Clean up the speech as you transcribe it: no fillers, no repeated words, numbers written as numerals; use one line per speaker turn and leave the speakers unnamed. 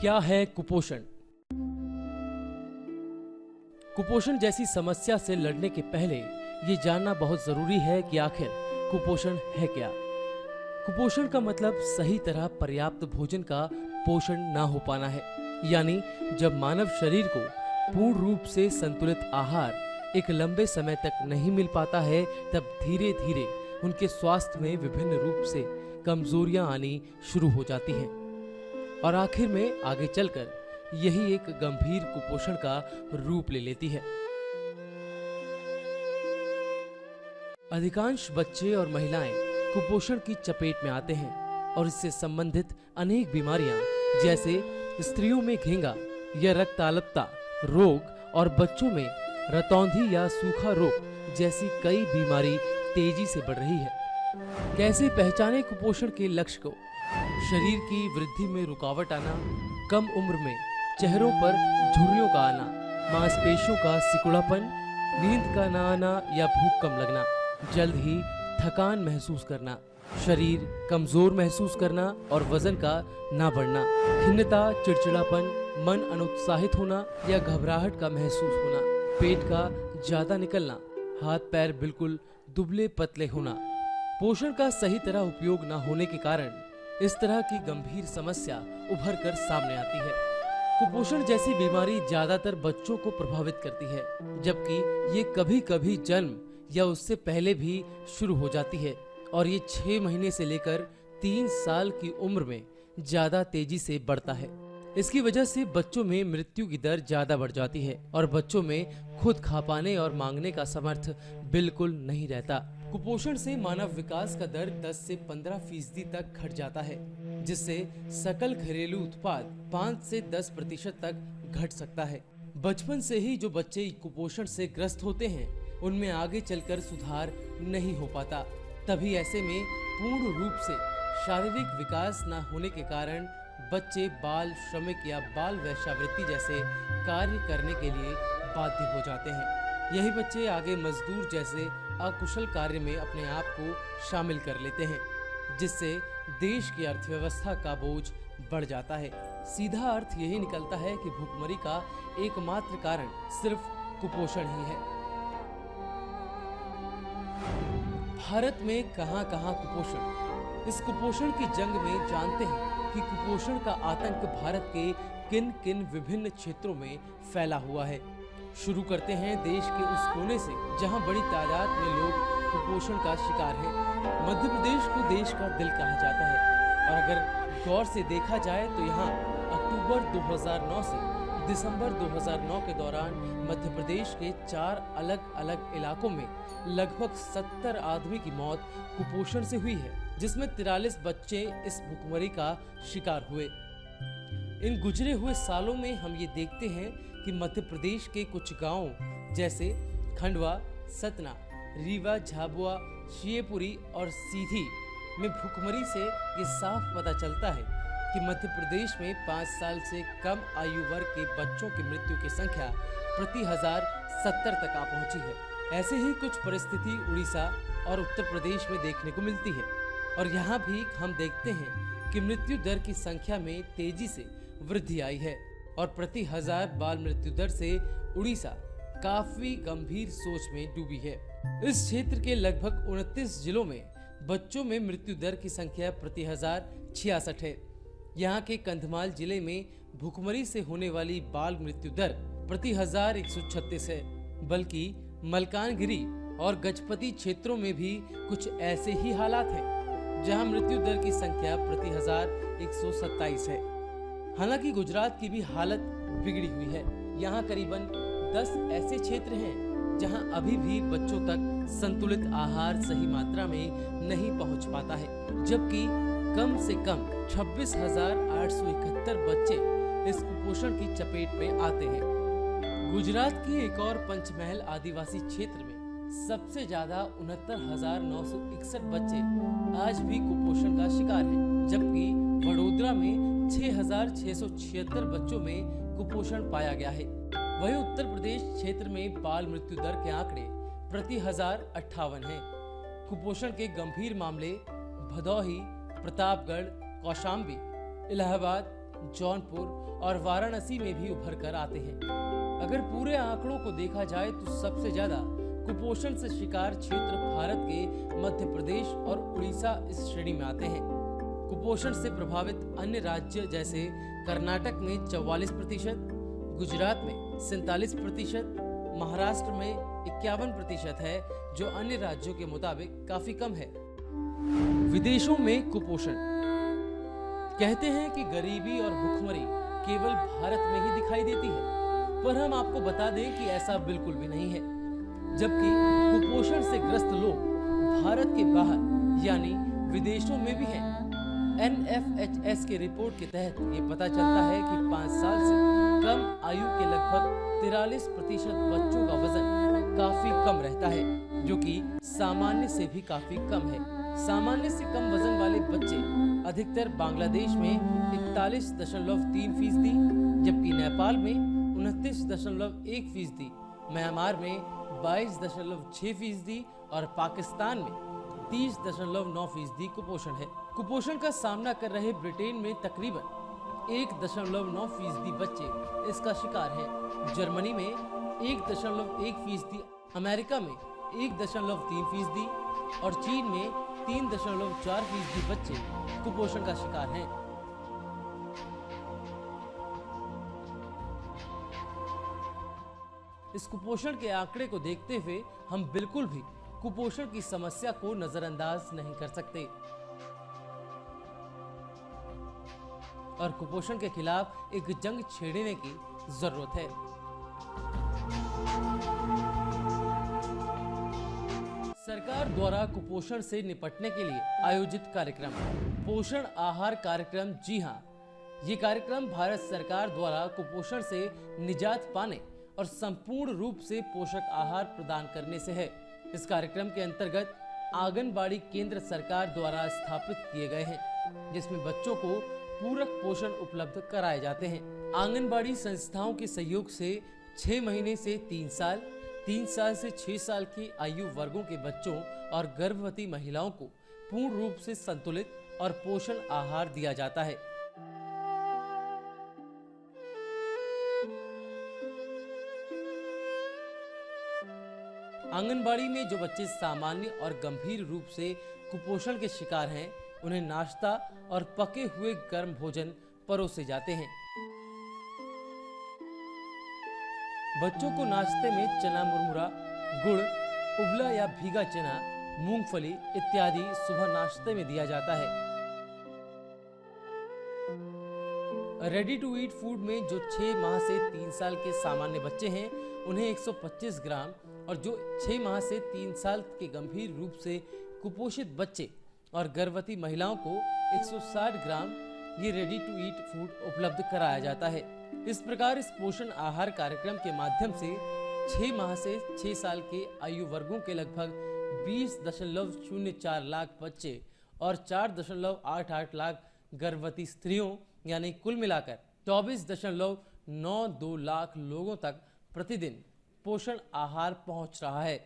क्या है कुपोषण? कुपोषण जैसी समस्या से लड़ने के पहले ये जानना बहुत जरूरी है कि आखिर कुपोषण है क्या। कुपोषण का मतलब सही तरह पर्याप्त भोजन का पोषण ना हो पाना है, यानी जब मानव शरीर को पूर्ण रूप से संतुलित आहार एक लंबे समय तक नहीं मिल पाता है, तब धीरे धीरे उनके स्वास्थ्य में विभिन्न रूप से कमजोरियां आनी शुरू हो जाती हैं और आखिर में आगे चलकर यही एक गंभीर कुपोषण का रूप ले लेती है। अधिकांश बच्चे और महिलाएं कुपोषण की चपेट में आते हैं और इससे संबंधित अनेक बीमारियां जैसे स्त्रियों में घेंगा या रक्ताल्पता रोग और बच्चों में रतौंधी या सूखा रोग जैसी कई बीमारी तेजी से बढ़ रही है। कैसे पहचाने कुपोषण के लक्ष्य को? शरीर की वृद्धि में रुकावट आना, कम उम्र में चेहरों पर झुर्रियों का आना, मांसपेशियों का सिकुड़ापन, नींद का ना आना या भूख कम लगना, जल्द ही थकान महसूस करना, शरीर कमजोर महसूस करना और वजन का ना बढ़ना, खिन्नता, चिड़चिड़ापन, मन अनुत्साहित होना या घबराहट का महसूस होना, पेट का ज्यादा निकलना, हाथ पैर बिल्कुल दुबले पतले होना। पोषण का सही तरह उपयोग न होने के कारण इस तरह की गंभीर समस्या उभर कर सामने आती है। कुपोषण जैसी बीमारी ज्यादातर बच्चों को प्रभावित करती है, जबकि ये कभी कभी जन्म या उससे पहले भी शुरू हो जाती है और ये 6 महीने से लेकर 3 साल की उम्र में ज्यादा तेजी से बढ़ता है। इसकी वजह से बच्चों में मृत्यु की दर ज्यादा बढ़ जाती है और बच्चों में खुद खा पाने और मांगने का समर्थ बिल्कुल नहीं रहता। कुपोषण से मानव विकास का दर 10 से 15% तक घट जाता है, जिससे सकल घरेलू उत्पाद 5 से 10% तक घट सकता है। बचपन से ही जो बच्चे कुपोषण से ग्रस्त होते हैं उनमें आगे चलकर सुधार नहीं हो पाता। तभी ऐसे में पूर्ण रूप से शारीरिक विकास न होने के कारण बच्चे बाल श्रमिक या बाल वेश्यावृत्ति जैसे कार्य करने के लिए बाध्य हो जाते हैं। यही बच्चे आगे मजदूर जैसे अकुशल कार्य में अपने आप को शामिल कर लेते हैं, जिससे देश की अर्थव्यवस्था का बोझ बढ़ जाता है। सीधा अर्थ यही निकलता है कि भुखमरी का एकमात्र कारण सिर्फ कुपोषण ही है। भारत में कहां-कहां कुपोषण? इस कुपोषण की जंग में जानते हैं कि कुपोषण का आतंक भारत के किन किन विभिन्न क्षेत्रों में फैला हुआ है। शुरू करते हैं देश के उस कोने से जहां बड़ी तादाद में लोग कुपोषण का शिकार हैं। मध्य प्रदेश को देश का दिल कहा जाता है और अगर गौर से देखा जाए तो यहाँ अक्टूबर 2009 से दिसंबर 2009 के दौरान मध्य प्रदेश के 4 अलग अलग इलाकों में लगभग 70 आदमी की मौत कुपोषण से हुई है, जिसमें 43 बच्चे इस भुखमरी का शिकार हुए। इन गुजरे हुए सालों में हम ये देखते हैं कि मध्य प्रदेश के कुछ गांवों जैसे खंडवा, सतना, रीवा, झाबुआ, शिवपुरी और सीधी में भुखमरी से ये साफ पता चलता है कि मध्य प्रदेश में 5 साल से कम आयु वर्ग के बच्चों की मृत्यु की संख्या प्रति 1000 70 तक आ पहुंची है। ऐसे ही कुछ परिस्थिति उड़ीसा और उत्तर प्रदेश में देखने को मिलती है और यहाँ भी हम देखते हैं कि मृत्यु दर की संख्या में तेजी से वृद्धि आई है और प्रति 1000 बाल मृत्यु दर से उड़ीसा काफी गंभीर सोच में डूबी है। इस क्षेत्र के लगभग 29 जिलों में बच्चों में मृत्यु दर की संख्या प्रति 1000 66 है। यहाँ के कंधमाल जिले में भुखमरी से होने वाली बाल मृत्यु दर प्रति 1000 136 है, बल्कि मलकानगिरी और गजपति क्षेत्रों में भी कुछ ऐसे ही हालात हैं, जहाँ मृत्यु दर की संख्या प्रति 1000 127 है। हालांकि गुजरात की भी हालत बिगड़ी हुई है। यहाँ करीबन 10 ऐसे क्षेत्र हैं जहाँ अभी भी बच्चों तक संतुलित आहार सही मात्रा में नहीं पहुँच पाता है, जबकि कम से कम 26,871 बच्चे इस कुपोषण की चपेट में आते हैं। गुजरात के एक और पंचमहल आदिवासी क्षेत्र में सबसे ज्यादा 69,961 बच्चे आज भी कुपोषण का शिकार हैं, जबकि वडोदरा में 6,676 बच्चों में कुपोषण पाया गया है। वहीं उत्तर प्रदेश क्षेत्र में बाल मृत्यु दर के आंकड़े प्रति 1000 58 हैं। कुपोषण के गंभीर मामले भदोही, प्रतापगढ़, कौशाम्बी, इलाहाबाद, जौनपुर और वाराणसी में भी उभर कर आते हैं। अगर पूरे आंकड़ों को देखा जाए तो सबसे ज्यादा कुपोषण से शिकार क्षेत्र भारत के मध्य प्रदेश और उड़ीसा इस श्रेणी में आते हैं। कुपोषण से प्रभावित अन्य राज्य जैसे कर्नाटक में 44%, गुजरात में 47%, महाराष्ट्र में 51% है, जो अन्य राज्यों के मुताबिक काफी कम है। विदेशों में कुपोषण। कहते हैं कि गरीबी और भुखमरी केवल भारत में ही दिखाई देती है, पर हम आपको बता दें कि ऐसा बिल्कुल भी नहीं है। जबकि कुपोषण से ग्रस्त लोग भारत के बाहर यानी विदेशों में भी हैं। NFHS की रिपोर्ट के तहत ये पता चलता है कि 5 साल से कम आयु के लगभग 43% बच्चों का वजन काफी कम रहता है, जो कि सामान्य से भी काफी कम है। सामान्य से कम वजन वाले बच्चे अधिकतर बांग्लादेश में 41.3%, जबकि नेपाल में 29.1%, म्यांमार में 22.6% और पाकिस्तान में 30.9% कुपोषण है। कुपोषण का सामना कर रहे ब्रिटेन में तकरीबन 1.9% बच्चे इसका शिकार हैं। जर्मनी में 1.1%, अमेरिका में 1.3% और चीन में 3.4% बच्चे कुपोषण का शिकार हैं। इस कुपोषण के आंकड़े को देखते हुए हम बिल्कुल भी कुपोषण की समस्या को नजरअंदाज नहीं कर सकते और कुपोषण के खिलाफ एक जंग छेड़ने की जरूरत है। सरकार द्वारा कुपोषण से निपटने के लिए आयोजित कार्यक्रम पोषण आहार कार्यक्रम। जी हाँ, ये कार्यक्रम भारत सरकार द्वारा कुपोषण से निजात पाने और संपूर्ण रूप से पोषक आहार प्रदान करने से है। इस कार्यक्रम के अंतर्गत आंगनबाड़ी केंद्र सरकार द्वारा स्थापित किए गए हैं, जिसमें बच्चों को पूरक पोषण उपलब्ध कराए जाते हैं। आंगनबाड़ी संस्थाओं के सहयोग से 6 महीने से 3 साल, 3 साल से 6 साल की आयु वर्गों के बच्चों और गर्भवती महिलाओं को पूर्ण रूप से संतुलित और पोषण आहार दिया जाता है। आंगनबाड़ी में जो बच्चे सामान्य और गंभीर रूप से कुपोषण के शिकार हैं, उन्हें नाश्ता और पके हुए गर्म भोजन परोसे जाते हैं। बच्चों को नाश्ते में चना मुरमुरा, गुड़, उबला या भीगा चना, मूंगफली इत्यादि सुबह नाश्ते में दिया जाता है। रेडी टू ईट फूड में जो 6 माह से 3 साल के सामान्य बच्चे हैं, उन्हें 125 ग्राम और जो 6 माह से 3 साल के गंभीर रूप से कुपोषित बच्चे और गर्भवती महिलाओं को 160 ग्राम ये रेडी टू ईट फूड उपलब्ध कराया जाता है। इस प्रकार इस पोषण आहार कार्यक्रम के माध्यम से 6 माह से 6 साल के आयु वर्गों के लगभग 20.04 लाख बच्चे और 4.88 लाख गर्भवती स्त्रियों यानी कुल मिलाकर 24.92 लाख लोगों तक प्रतिदिन पोषण आहार पहुंच रहा है।